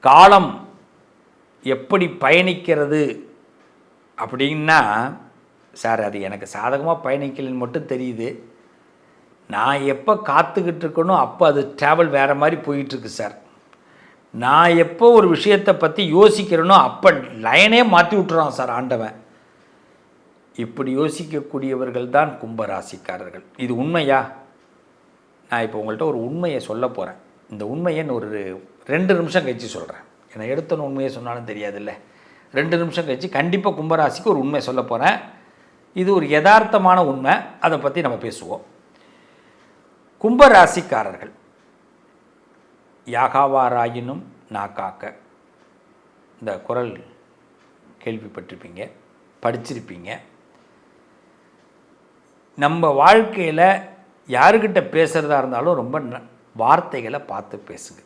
காலம் எப்படி பயணிக்கிறது அப்படின்னா, சார் அது எனக்கு சாதகமாக பயணிக்கலன்னு மட்டும் தெரியுது. நான் எப்போ காத்துக்கிட்டு இருக்கணும் அப்போ அது ட்ராவல் வேறு மாதிரி போயிட்டுருக்கு சார். நான் எப்போ ஒரு விஷயத்தை பற்றி யோசிக்கிறேனோ அப்போ லைனே மாற்றி விட்டுறான் சார் ஆண்டவன். இப்படி யோசிக்கக்கூடியவர்கள் தான் கும்பராசிக்காரர்கள். இது உண்மையா? நான் இப்போ உங்கள்கிட்ட ஒரு உண்மையை சொல்ல போகிறேன். இந்த உண்மையை ஒரு 2 நிமிஷம் கழிச்சு சொல்கிறேன். ஏன்னா எடுத்தோன்னு உண்மையை சொன்னாலும் தெரியாதுல்ல. 2 நிமிஷம் கழிச்சு கண்டிப்பாக கும்பராசிக்கு ஒரு உண்மை சொல்ல போகிறேன். இது ஒரு யதார்த்தமான உண்மை. அதை பற்றி நம்ம பேசுவோம். கும்பராசிக்காரர்கள் யாகாவாராயினும் நாக்காக்க, இந்த குறள் கேள்விப்பட்டிருப்பீங்க, படிச்சிருப்பீங்க. நம்ம வாழ்க்கையில் யாருக்கிட்ட பேசுகிறதா இருந்தாலும் ரொம்ப வார்த்தைகளை பார்த்து பேசுங்க.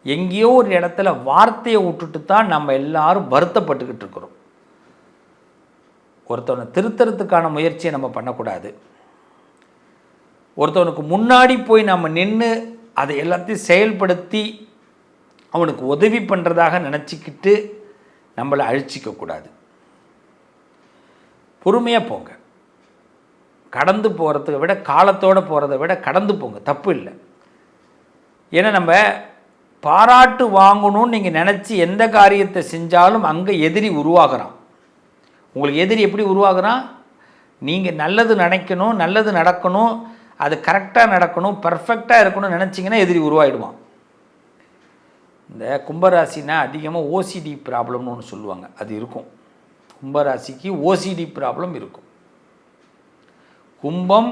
எங்கேயோ ஒரு இடத்துல வார்த்தையை விட்டுட்டு தான் நம்ம எல்லாரும் வருத்தப்பட்டுக்கிட்டு இருக்கிறோம். ஒருத்தவனை திருத்தறதுக்கான முயற்சியை நம்ம பண்ணக்கூடாது. ஒருத்தவனுக்கு முன்னாடி போய் நம்ம நின்று அதை எல்லாத்தையும் செயல்படுத்தி அவனுக்கு உதவி பண்ணுறதாக நினச்சிக்கிட்டு நம்மளை அழிச்சிக்கக்கூடாது. பொறுமையாக போங்க. கடந்து போகிறத விட, காலத்தோடு போகிறத விட கடந்து போங்க, தப்பு இல்லை. ஏன்னா நம்ம பாராட்டு வாங்கணும்னு நீங்கள் நினச்சி எந்த காரியத்தை செஞ்சாலும் அங்கே எதிரி உருவாகிறான். உங்களுக்கு எதிரி எப்படி உருவாகிறான்? நீங்கள் நல்லது நினைக்கணும், நல்லது நடக்கணும், அது கரெக்டாக நடக்கணும், பர்ஃபெக்டாக இருக்கணும்னு நினச்சிங்கன்னா எதிரி உருவாயிடுவான். இந்த கும்பராசினா அதிகமாக ஓசிடி ப்ராப்ளம்னு ஒன்று சொல்லுவாங்க, அது இருக்கும். கும்பராசிக்கு ஓசிடி ப்ராப்ளம் இருக்கும். கும்பம்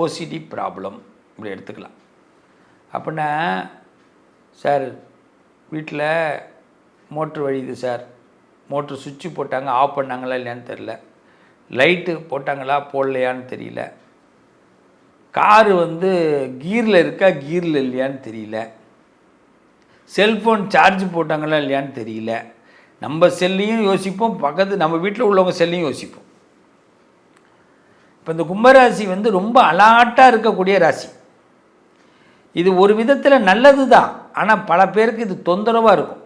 ஓசிடி ப்ராப்ளம் இப்படி எடுத்துக்கலாம். அப்படின்னா, சார் வீட்டில் மோட்ரு வழியுது சார், மோட்ரு சுவிட்சு போட்டாங்க, ஆஃப் பண்ணாங்களா இல்லையான்னு தெரில, லைட்டு போட்டாங்களா போடலையான்னு தெரியல, காரு கீரில் இருக்கா கீரில் இல்லையான்னு தெரியல, செல்ஃபோன் சார்ஜ் போட்டாங்களா இல்லையான்னு தெரியல. நம்ம செல்லையும் யோசிப்போம், பக்கத்து நம்ம வீட்டில் உள்ளவங்க செல்லையும் யோசிப்போம். இப்போ இந்த கும்பராசி ரொம்ப அலாட்டாக இருக்கக்கூடிய ராசி. இது ஒரு விதத்தில் நல்லது தான், ஆனால் பல பேருக்கு இது தொந்தரவாக இருக்கும்.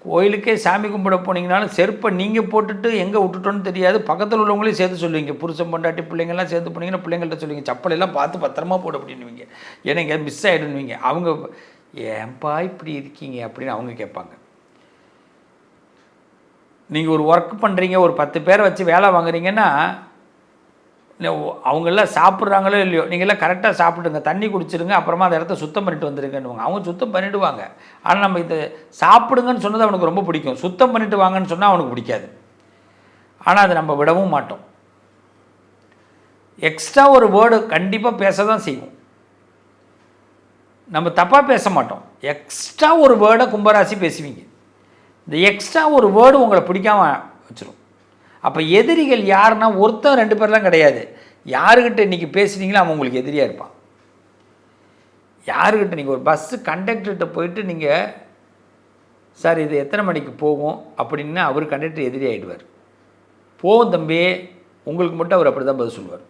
கோயிலுக்கே சாமி கும்பிட போனீங்கனாலும் செருப்பை நீங்கள் போட்டுட்டு எங்கே விட்டுட்டோன்னு தெரியாது, பக்கத்தில் உள்ளவங்களையும் சேர்த்து சொல்லுவீங்க. புருஷன் பொண்டாட்டி பிள்ளைங்கள்லாம் சேர்த்து போனீங்கன்னா பிள்ளைங்கள்ட்ட சொல்லுவீங்க, செப்பலெல்லாம் பார்த்து பத்திரமா போட அப்படின்னுவீங்க. ஏன்னா இங்கே மிஸ் ஆகிடுவீங்க. அவங்க ஏன்பா இப்படி இருக்கீங்க அப்படின்னு அவங்க கேட்பாங்க. நீங்கள் ஒரு ஒர்க் பண்ணுறீங்க, ஒரு 10 பேரை வச்சு வேலை வாங்குறீங்கன்னா, அவங்கெல்லாம் சாப்பிட்றாங்களோ இல்லையோ, நீங்கள்லாம் கரெக்டாக சாப்பிடுங்க, தண்ணி குடிச்சிருங்க, அப்புறமா அந்த இடத்த சுத்தம் பண்ணிட்டு வந்துருங்கன்னுவாங்க. அவங்க சுத்தம் பண்ணிவிடுவாங்க. ஆனால் நம்ம இதை சாப்பிடுங்கன்னு சொன்னது அவனுக்கு ரொம்ப பிடிக்கும், சுத்தம் பண்ணிவிட்டு வாங்கன்னு சொன்னால் அவனுக்கு பிடிக்காது. ஆனால் அதை நம்ம விடவும் மாட்டோம். எக்ஸ்ட்ரா ஒரு வேர்டு கண்டிப்பாக பேச தான் செய்வோம். நம்ம தப்பாக பேச மாட்டோம். எக்ஸ்ட்ரா ஒரு வேர்டை கும்பராசி பேசுவீங்க. இந்த எக்ஸ்ட்ரா ஒரு வேர்டு உங்களை பிடிக்காம வச்சிடும். அப்போ எதிரிகள் யாருன்னா ஒருத்தர் 2 பேர்லாம் கிடையாது. யாருக்கிட்ட இன்றைக்கி பேசுனீங்களோ அவன் உங்களுக்கு எதிரியாக இருப்பான். யாருக்கிட்ட நீங்கள் ஒரு பஸ்ஸு கண்டக்டர்கிட்ட போயிட்டு நீங்கள் சார் இது எத்தனை மணிக்கு போகும் அப்படின்னா அவர் கண்டக்டர் எதிரி ஆகிடுவார். போகும் தம்பி உங்களுக்கு மட்டும் அவர் அப்படி தான் பதில் சொல்லுவார்.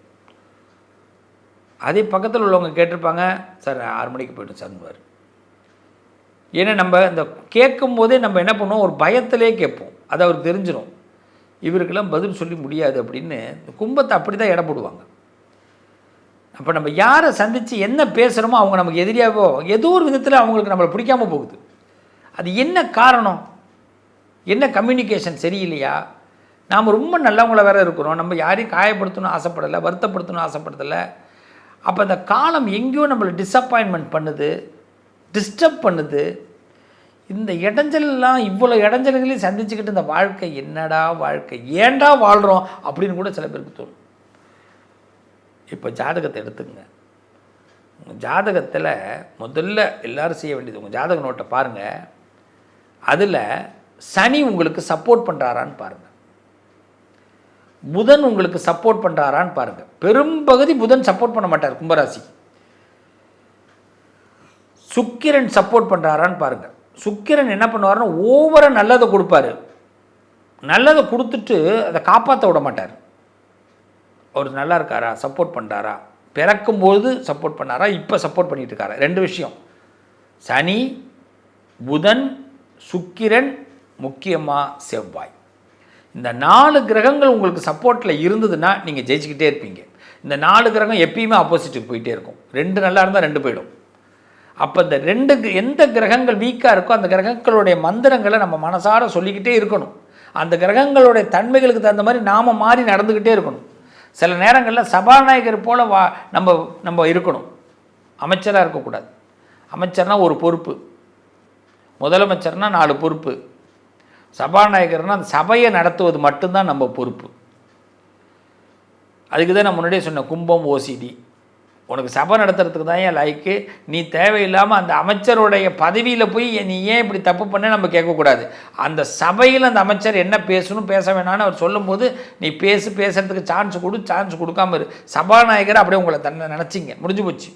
அதே பக்கத்தில் உள்ளவங்க கேட்டிருப்பாங்க, சார் 6 மணிக்கு போய்ட்டு சார்னுவார். ஏன்னா நம்ம இந்த கேட்கும் போதே நம்ம என்ன பண்ணுவோம், ஒரு பயத்திலே கேட்போம். அது அவருக்கு தெரிஞ்சிடும், இவருக்கெல்லாம் பதில் சொல்லி முடியாது அப்படின்னு. இந்த கும்பத்தை அப்படி தான் இடம் போடுவாங்க. அப்போ நம்ம யாரை சந்தித்து என்ன பேசுகிறோமோ அவங்க நமக்கு எதிரியாகவோ ஏதோ ஒரு விதத்தில் அவங்களுக்கு நம்மளை பிடிக்காமல் போகுது. அது என்ன காரணம்? என்ன கம்யூனிகேஷன் சரியில்லையா? நாம் ரொம்ப நல்லவங்கள வேறு இருக்கிறோம், நம்ம யாரையும் காயப்படுத்தணும் ஆசைப்படலை, வருத்தப்படுத்தணும் ஆசைப்படலை. அப்போ அந்த காலம் எங்கேயோ நம்மளை டிஸப்பாயின்மெண்ட் பண்ணுது, டிஸ்டர்ப் பண்ணுது. இந்த இடைஞ்சலாம் இவ்வளோ இடைஞ்சல்களையும் சந்திச்சுக்கிட்டு இந்த வாழ்க்கை என்னடா வாழ்க்கை, ஏண்டா வாழ்கிறோம் அப்படின்னு கூட சில பேருக்கு தோணும். இப்போ ஜாதகத்தை எடுத்துக்கங்க. உங்கள் ஜாதகத்தில் முதல்ல எல்லோரும் செய்ய வேண்டியது, உங்கள் ஜாதக நோட்டை பாருங்கள். அதில் சனி உங்களுக்கு சப்போர்ட் பண்ணுறாரான்னு பாருங்கள், புதன் உங்களுக்கு சப்போர்ட் பண்ணுறாரான்னு பாருங்கள். பெரும்பகுதி புதன் சப்போர்ட் பண்ண மாட்டார் கும்பராசி. சுக்கிரன் சப்போர்ட் பண்ணுறாரான்னு பாருங்கள். சுக்கிரன் என்ன பண்ணுவார்னா ஓவராக நல்லதை கொடுப்பாரு, நல்லதை கொடுத்துட்டு அதை காப்பாற்ற விட மாட்டார். அவர் நல்லா இருக்காரா, சப்போர்ட் பண்ணுறாரா, பிறக்கும்போது சப்போர்ட் பண்ணாரா, இப்போ சப்போர்ட் பண்ணிகிட்டு இருக்காரா, 2 விஷயம். சனி புதன், சுக்கிரன், முக்கியமாக செவ்வாய். இந்த 4 கிரகங்கள் உங்களுக்கு சப்போர்ட்டில் இருந்ததுன்னா நீங்கள் ஜெயிச்சுக்கிட்டே இருப்பீங்க. இந்த 4 கிரகம் எப்பயுமே ஆப்போசிட்டுக்கு போயிட்டே இருக்கும். 2 நல்லா இருந்தால் 2 போயிடும். அப்போ இந்த 2 எந்த கிரகங்கள் வீக்காக இருக்கோ அந்த கிரகங்களுடைய மந்திரங்களை நம்ம மனசார சொல்லிக்கிட்டே இருக்கணும். அந்த கிரகங்களுடைய தன்மைகளுக்கு தகுந்த மாதிரி நாம் மாறி நடந்துக்கிட்டே இருக்கணும். சில நேரங்களில் சபாநாயகர் போல் நம்ம இருக்கணும். அமைச்சராக இருக்கக்கூடாது. அமைச்சர்னால் ஒரு பொறுப்பு, முதலமைச்சர்னால் 4 பொறுப்பு, சபாநாயகர்னால் அந்த சபையை நடத்துவது மட்டும்தான் நம்ம பொறுப்பு. அதுக்கு தான் நான் முன்னாடியே சொன்னேன், கும்பம் ஓசிடி. உனக்கு சபை நடத்துறதுக்கு தான் ஏன் லைக்கு. நீ தேவையில்லாமல் அந்த அமைச்சருடைய பதவியில் போய் நீ ஏன் இப்படி தப்பு பண்ண நம்ம கேட்கக்கூடாது. அந்த சபையில் அந்த அமைச்சர் என்ன பேசணும் பேச வேணான்னு அவர் சொல்லும்போது நீ பேசுகிறதுக்கு சான்ஸ் கொடுக்காம இரு. சபாநாயகர் அப்படியே உங்களை தன்னை நினச்சிங்க, முடிஞ்சு போச்சு.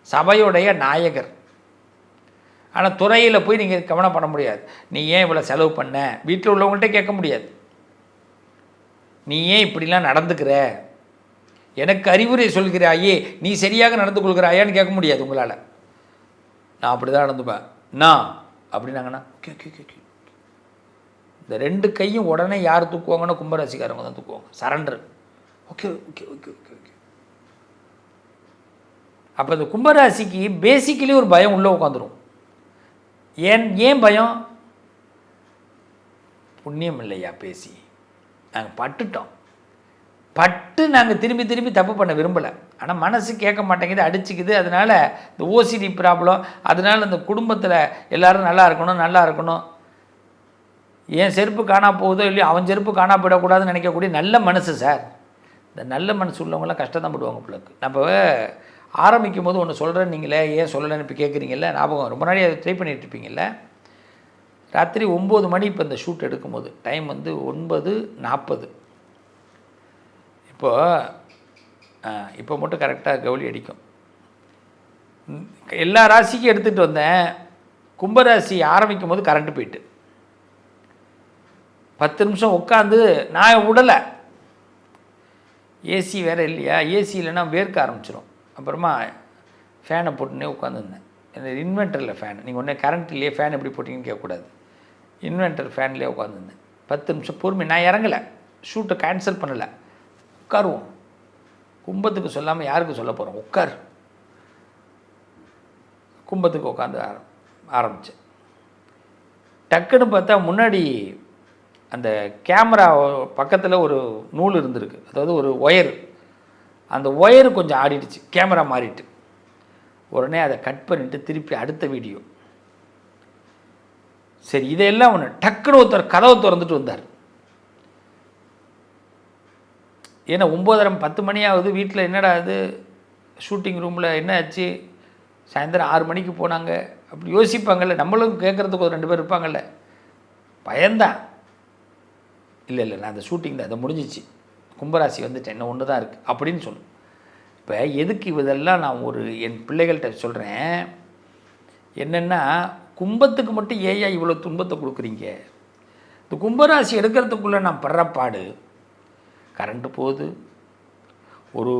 சபையுடைய நாயகர். ஆனால் துறையில் போய் நீங்கள் கவனம் பண்ண முடியாது. நீ ஏன் இவ்வளோ செலவு பண்ண, வீட்டில் உள்ளவங்கள்ட்ட கேட்க முடியாது. நீ ஏன் இப்படிலாம் நடந்துக்கிற, எனக்கு அறிவுரை சொல்கிறாயே, நீ சரியாக நடந்து கொள்கிறாயான்னு கேட்க முடியாது உங்களால். நான் அப்படி தான் நடந்துப்பேன் நான் அப்படின்னாங்கண்ணா ஓகே ஓகே ஓகே. இந்த 2 கையும் உடனே யார் தூக்குவாங்கன்னா கும்பராசிக்காரங்க தான் தூக்குவாங்க. Surrender. Okay okay okay okay okay. அப்போ இந்த கும்பராசிக்கு பேசிக்கலி ஒரு பயம் உள்ளே உட்காந்துரும். ஏன் பயம்? புண்ணியம் இல்லையா பேசி நாங்கள் பட்டு நாங்கள் திரும்பி தப்பு பண்ண விரும்பலை. ஆனால் மனசு கேட்க மாட்டேங்குது, அடிச்சுக்குது. அதனால் இந்த ஓசிடி ப்ராப்ளம். அதனால் இந்த குடும்பத்தில் எல்லோரும் நல்லா இருக்கணும். ஏன் செருப்பு காணா போகுதோ இல்லையோ அவன் செருப்பு காணா போயிடக்கூடாதுன்னு நினைக்கக்கூடிய நல்ல மனசு சார். இந்த நல்ல மனசு உள்ளவங்களாம் கஷ்டம் தான் படுவாங்க பிள்ளைக்கு. நம்ம ஆரம்பிக்கும் போது ஒன்று சொல்கிறேன், நீங்களே ஏன் சொல்லலைன்னு இப்போ கேட்குறீங்கல்ல, ஞாபகம் ரொம்ப நாளைக்கு அதை ட்ரை பண்ணிகிட்டு இருப்பீங்கள்ல. ராத்திரி 9 மணி இப்போ இந்த ஷூட் எடுக்கும்போது டைம் வந்து 9:40. இப்போ மட்டும் கரெக்டாக கவுளி அடிக்கும். எல்லா ராசிக்கும் எடுத்துகிட்டு வந்தேன். கும்பராசி ஆரம்பிக்கும் போது கரண்ட்டு போயிட்டு 10 நிமிஷம் உட்காந்து நான் விடலை. ஏசி வேறு இல்லையா, ஏசி இல்லைன்னா வேர்க்க ஆரம்பிச்சிடும். அப்புறமா ஃபேனை போட்டுனே உட்காந்துருந்தேன். இந்த இன்வெர்ட்டரில் ஃபேன், நீங்கள் ஒன்றே கரண்ட் இல்லையே ஃபேன் எப்படி போட்டிங்கன்னு கேட்கக்கூடாது. இன்வெர்ட்டர் ஃபேன்லேயே உட்காந்துருந்தேன் 10 நிமிஷம் பொறுமை. நான் இறங்கலை, ஷூட்டை கேன்சல் பண்ணலை. உட்காருவோம், கும்பத்துக்கு சொல்லாமல் யாருக்கு சொல்ல போகிறோம், உட்கார். கும்பத்துக்கு உட்காந்து ஆரம்பித்தேன். டக்குன்னு பார்த்தா முன்னாடி அந்த கேமரா பக்கத்தில் ஒரு நூல் இருந்திருக்கு, அதாவது ஒரு ஒயர். அந்த ஒயரு கொஞ்சம் ஆடிடுச்சு, கேமரா மாறிட்டு. உடனே அதை கட் பண்ணிவிட்டு திருப்பி அடுத்த வீடியோ. சரி, இதையெல்லாம் ஒன்று டக்குன்னு ஒருத்தர் கதவை திறந்துட்டு வந்தார். ஏன்னா 9:30 மணி ஆகுது. வீட்டில் என்னடா இது ஷூட்டிங் ரூமில் என்ன ஆச்சு, சாயந்தரம் 6 மணிக்கு போனாங்க அப்படி யோசிப்பாங்கள்ல. நம்மளும் கேட்குறதுக்கு ஒரு 2 பேர் இருப்பாங்கள்ல. பயந்தான். இல்லை நான் அந்த ஷூட்டிங் தான், அதை முடிஞ்சிச்சு, கும்பராசி வந்துட்டேன், என்ன ஒன்று தான் இருக்குது அப்படின்னு சொல்லணும். இப்போ எதுக்கு இதெல்லாம் நான் என் பிள்ளைகள்கிட்ட சொல்கிறேன் என்னென்னா, கும்பத்துக்கு மட்டும் ஏயா இவ்வளோ துன்பத்தை கொடுக்குறீங்க? இந்த கும்பராசி எடுக்கிறதுக்குள்ளே நான் படுற பாடு. கரண்ட்டு போகுது, ஒரு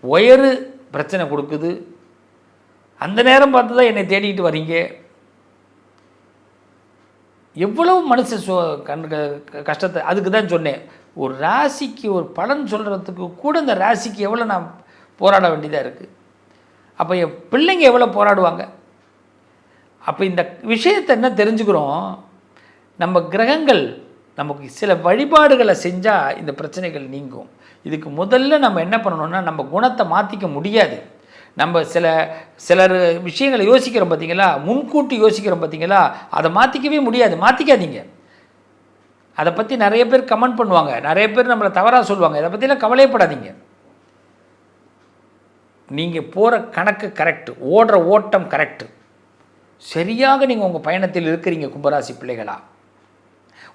ஒயரு பிரச்சனை கொடுக்குது, அந்த நேரம் பார்த்து தான் என்னை தேடிக்கிட்டு வரீங்க. எவ்வளவு மனுஷ கஷ்டத்தை. அதுக்கு தான் சொன்னேன், ஒரு ராசிக்கு ஒரு பலன் சொல்கிறதுக்கு கூட இந்த ராசிக்கு எவ்வளோ நான் போராட வேண்டியதாக இருக்குது. அப்போ என் பிள்ளைங்க எவ்வளோ போராடுவாங்க. அப்போ இந்த விஷயத்தை என்ன தெரிஞ்சுக்கிறோம், நம்ம கிரகங்கள் நமக்கு சில வழிபாடுகளை செஞ்சால் இந்த பிரச்சனைகள் நீங்கும். இதுக்கு முதல்ல நம்ம என்ன பண்ணணும்னா, நம்ம குணத்தை மாற்றிக்க முடியாது. நம்ம சிலர் விஷயங்களை யோசிக்கிறோம் பார்த்தீங்களா, முன்கூட்டி யோசிக்கிறோம் பார்த்தீங்களா, அதை மாற்றிக்கவே முடியாது. மாற்றிக்காதீங்க. அதை பற்றி நிறைய பேர் கமெண்ட் பண்ணுவாங்க, நிறைய பேர் நம்மளை தவறாக சொல்லுவாங்க. இதை பற்றிலாம் கவலைப்படாதீங்க. நீங்கள் போகிற கணக்கு கரெக்டு, ஓடுற ஓட்டம் கரெக்டு, சரியாக நீங்கள் உங்கள் பயணத்தில் இருக்கிறீங்க கும்பராசி பிள்ளைகளா.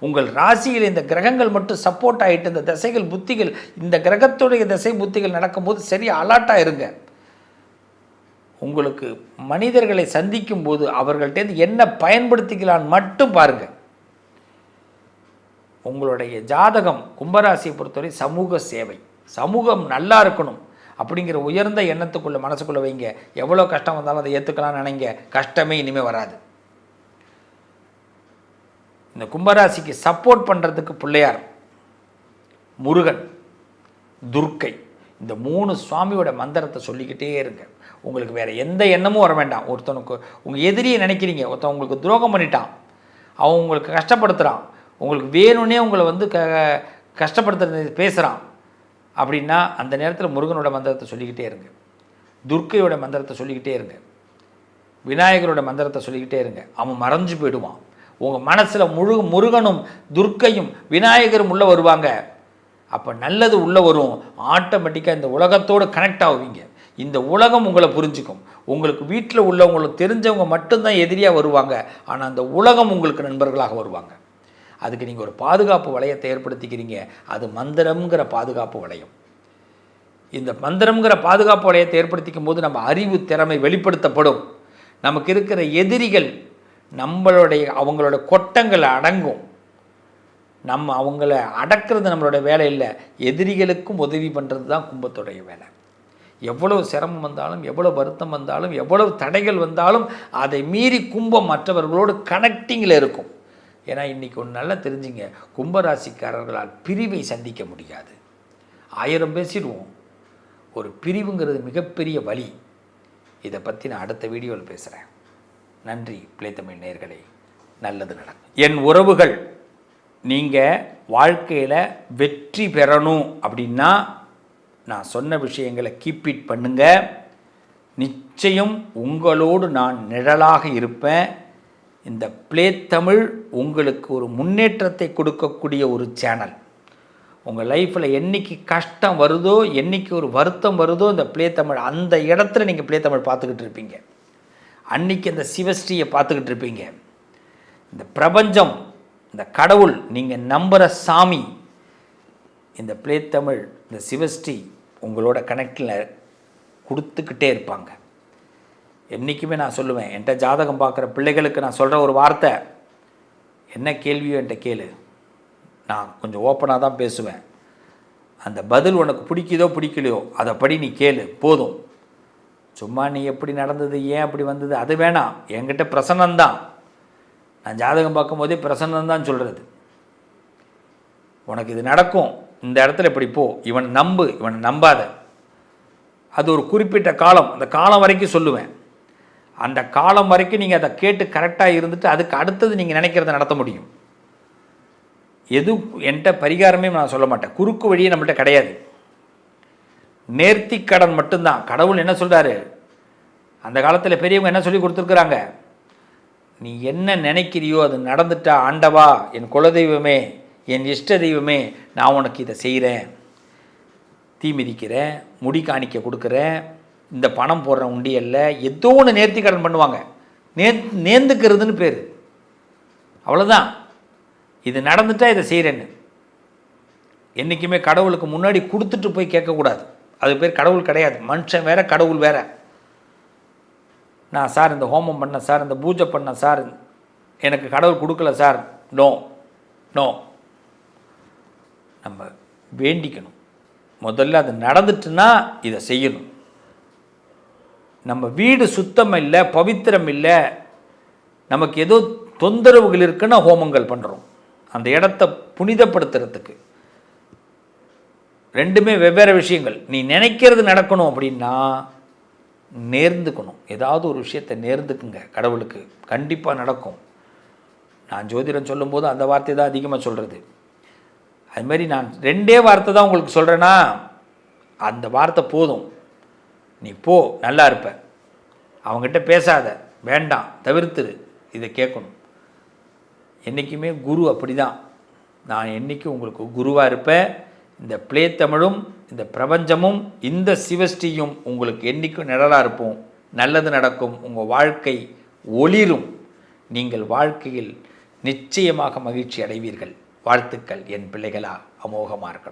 உங்கள் ராசியில் இந்த கிரகங்கள் மட்டும் சப்போர்ட் ஆகிட்டு, இந்த திசைகள் புத்திகள், இந்த கிரகத்துடைய திசை புத்திகள் நடக்கும்போது சரி அலர்ட்டாக இருங்க. உங்களுக்கு மனிதர்களை சந்திக்கும் போது அவர்கள்ட்டேருந்து என்ன பயன்படுத்திக்கலான்னு மட்டும் பாருங்கள். உங்களுடைய ஜாதகம் கும்பராசியை பொறுத்தவரை சமூக சேவை, சமூகம் நல்லா இருக்கணும் அப்படிங்கிற உயர்ந்த எண்ணத்துக்குள்ளே மனசுக்குள்ளே வைங்க. எவ்வளோ கஷ்டம் வந்தாலும் அதை ஏற்றுக்கலாம்னு நினைங்க, கஷ்டமே இனிமேல் வராது. இந்த கும்பராசிக்கு சப்போர்ட் பண்ணுறதுக்கு பிள்ளையார், முருகன், துர்க்கை, இந்த 3 சுவாமியோட மந்திரத்தை சொல்லிக்கிட்டே இருங்க. உங்களுக்கு வேறு எந்த எண்ணமும் வர வேண்டாம். ஒருத்தனுக்கு உங்கள் எதிரியை நினைக்கிறீங்க, ஒருத்தன் உங்களுக்கு துரோகம் பண்ணிட்டான், அவன் உங்களுக்கு கஷ்டப்படுத்துகிறான், உங்களுக்கு வேணும்னே உங்களை வந்து கஷ்டப்படுத்துறது பேசுகிறான் அப்படின்னா அந்த நேரத்தில் முருகனோட மந்திரத்தை சொல்லிக்கிட்டே இருங்க, துர்க்கையோட மந்திரத்தை சொல்லிக்கிட்டே இருங்க, விநாயகரோட மந்திரத்தை சொல்லிக்கிட்டே இருங்க. அவன் மறைஞ்சு போயிடுவான். உங்கள் மனசில் முருகனும் துர்க்கையும் விநாயகரும் உள்ளே வருவாங்க. அப்போ நல்லது உள்ளே வரும். ஆட்டோமேட்டிக்காக இந்த உலகத்தோடு கனெக்ட் ஆகுவீங்க. இந்த உலகம் உங்களை புரிஞ்சுக்கும். உங்களுக்கு வீட்டில் உள்ளவங்களுக்கு தெரிஞ்சவங்க மட்டும்தான் எதிரியாக வருவாங்க. ஆனால் அந்த உலகம் உங்களுக்கு நண்பர்களாக வருவாங்க. அதுக்கு நீங்கள் ஒரு பாதுகாப்பு வளையத்தை ஏற்படுத்திக்கிறீங்க. அது மந்திரம்ங்கிற பாதுகாப்பு வளையம். இந்த மந்திரம்ங்கிற பாதுகாப்பு வளையத்தை ஏற்படுத்திக்கும் போது நம்ம அறிவு திறமை வெளிப்படுத்தப்படும். நமக்கு இருக்கிற எதிரிகள் அவங்களோட கொட்டங்கள் அடங்கும். நம்ம அவங்கள அடக்கிறது நம்மளோட வேலை இல்லை. எதிரிகளுக்கும் உதவி பண்ணுறது தான் கும்பத்துடைய வேலை. எவ்வளவு சிரமம் வந்தாலும், எவ்வளோ வருத்தம் வந்தாலும், எவ்வளவு தடைகள் வந்தாலும் அதை மீறி கும்பம் மற்றவர்களோடு கனெக்டிங்கில் இருக்கும். ஏன்னா இன்றைக்கி ஒன்று நல்லா தெரிஞ்சுங்க, கும்பராசிக்காரர்களால் பிரிவை சந்திக்க முடியாது. 1000 பேசிடுவோம். ஒரு பிரிவுங்கிறது மிகப்பெரிய வலி. இதை பற்றி நான் அடுத்த வீடியோவில் பேசுகிறேன். நன்றி பிள்ளைத்தமிழ் நேயர்களே, நல்லது நடக்கும். என் உறவுகள், நீங்கள் வாழ்க்கையில் வெற்றி பெறணும் அப்படின்னா நான் சொன்ன விஷயங்களை கீப் இட் பண்ணுங்க. நிச்சயம் உங்களோடு நான் நிழலாக இருப்பேன். இந்த பிள்ளைத்தமிழ் உங்களுக்கு ஒரு முன்னேற்றத்தை கொடுக்கக்கூடிய ஒரு சேனல். உங்கள் லைஃப்பில் என்றைக்கு கஷ்டம் வருதோ, என்றைக்கு ஒரு வருத்தம் வருதோ, இந்த பிள்ளைத்தமிழ் அந்த இடத்துல நீங்கள் பிள்ளைத்தமிழ் பார்த்துக்கிட்டு இருப்பீங்க. அன்றைக்கி அந்த சிவஸ்ரீயை பார்த்துக்கிட்டு இருப்பீங்க. இந்த பிரபஞ்சம், இந்த கடவுள், நீங்கள் நம்புகிற சாமி, இந்த பிள்ளைத்தமிழ், இந்த சிவஸ்ரீ உங்களோட கனெக்டில் கொடுத்துக்கிட்டே இருப்பாங்க. என்றைக்குமே நான் சொல்லுவேன், என்கிட்ட ஜாதகம் பார்க்குற பிள்ளைகளுக்கு நான் சொல்கிற ஒரு வார்த்தை, என்ன கேள்வியோ என்கிட்ட கேளு, நான் கொஞ்சம் ஓப்பனாக தான் பேசுவேன். அந்த பதில் உனக்கு பிடிக்குதோ பிடிக்கலையோ அதை படி நீ கேளு, போதும். சும்மா நீ எப்படி நடந்தது, ஏன் அப்படி வந்தது, அது வேணாம். என்கிட்ட பிரசன்னம்தான். நான் ஜாதகம் பார்க்கும்போதே பிரசன்னம்தான் சொல்கிறது. உனக்கு இது நடக்கும், இந்த இடத்துல இப்படி போ, இவன் நம்பு, இவன் நம்பாத. அது ஒரு குறிப்பிட்ட காலம், அந்த காலம் வரைக்கும் சொல்லுவேன். அந்த காலம் வரைக்கும் நீங்கள் அதை கேட்டு கரெக்டாக இருந்துட்டு அதுக்கு அடுத்தது நீங்கள் நினைக்கிறத நடத்த முடியும். என்கிட்ட பரிகாரமே நான் சொல்ல மாட்டேன். குறுக்கு வழியே நம்மள்கிட்ட கிடையாது. நேர்த்தி கடன் மட்டும்தான். கடவுள் என்ன சொல்கிறாரு, அந்த காலத்தில் பெரியவங்க என்ன சொல்லி கொடுத்துருக்குறாங்க, நீ என்ன நினைக்கிறியோ அது நடந்துட்டா, ஆண்டவா, என் குலதெய்வமே, என் இஷ்ட தெய்வமே, நான் உனக்கு இதை செய்கிறேன், தீ மிதிக்கிறேன், முடி காணிக்க கொடுக்குறேன், இந்த பணம் போடுற உண்டியல்ல, ஏதோ ஒன்று நேர்த்தி கடன் பண்ணுவாங்க. நேர்ந்துக்கிறதுன்னு பேர். அவ்வளோதான். இது நடந்துட்டா இதை செய்கிறேன்னு. என்றைக்குமே கடவுளுக்கு முன்னாடி கொடுத்துட்டு போய் கேட்கக்கூடாது. அது பேர் கடவுள் கிடையாது. மனுஷன் வேறு, கடவுள் வேறு. நான் சார் இந்த ஹோமம் பண்ணேன் சார், இந்த பூஜை பண்ணேன் சார், எனக்கு கடவுள் கொடுக்கல சார், நோ நோ. நம்ம வேண்டிக்கணும். முதல்ல அது நடந்துட்டுன்னா இதை செய்யணும். நம்ம வீடு சுத்தம் இல்லை, பவித்திரம் இல்லை, நமக்கு ஏதோ தொந்தரவுகள் இருக்குன்னா ஹோமங்கள் பண்ணுறோம். அந்த இடத்த புனிதப்படுத்துறதுக்கு. ரெண்டுமே வெவ்வேறு விஷயங்கள். நீ நினைக்கிறது நடக்கணும் அப்படின்னா நேர்ந்துக்கணும். ஏதாவது ஒரு விஷயத்தை நேர்ந்துக்குங்க. கடவுளுக்கு கண்டிப்பாக நடக்கும். நான் ஜோதிடம் சொல்லும்போது அந்த வார்த்தை தான் அதிகமாக சொல்கிறது. அதுமாரி நான் 2 வார்த்தை தான் உங்களுக்கு சொல்கிறேன்னா அந்த வார்த்தை போதும். நீ போ, நல்லா இருப்ப. அவங்ககிட்ட பேசாத, வேண்டாம், தவிர்த்துரு. இதை கேட்கணும். என்றைக்குமே குரு அப்படி தான். நான் என்றைக்கும் உங்களுக்கு குருவாக இருப்பேன். இந்த பிள்ளைத்தமிழும் இந்த பிரபஞ்சமும் இந்த சிவஸ்ரீயும் உங்களுக்கு என்றைக்கும் நிழலாக இருப்போம். நல்லது நடக்கும். உங்கள் வாழ்க்கை ஒளிரும். நீங்கள் வாழ்க்கையில் நிச்சயமாக மகிழ்ச்சி அடைவீர்கள். வாழ்த்துக்கள் என் பிள்ளைகளா. அமோகமாக இருக்கணும்.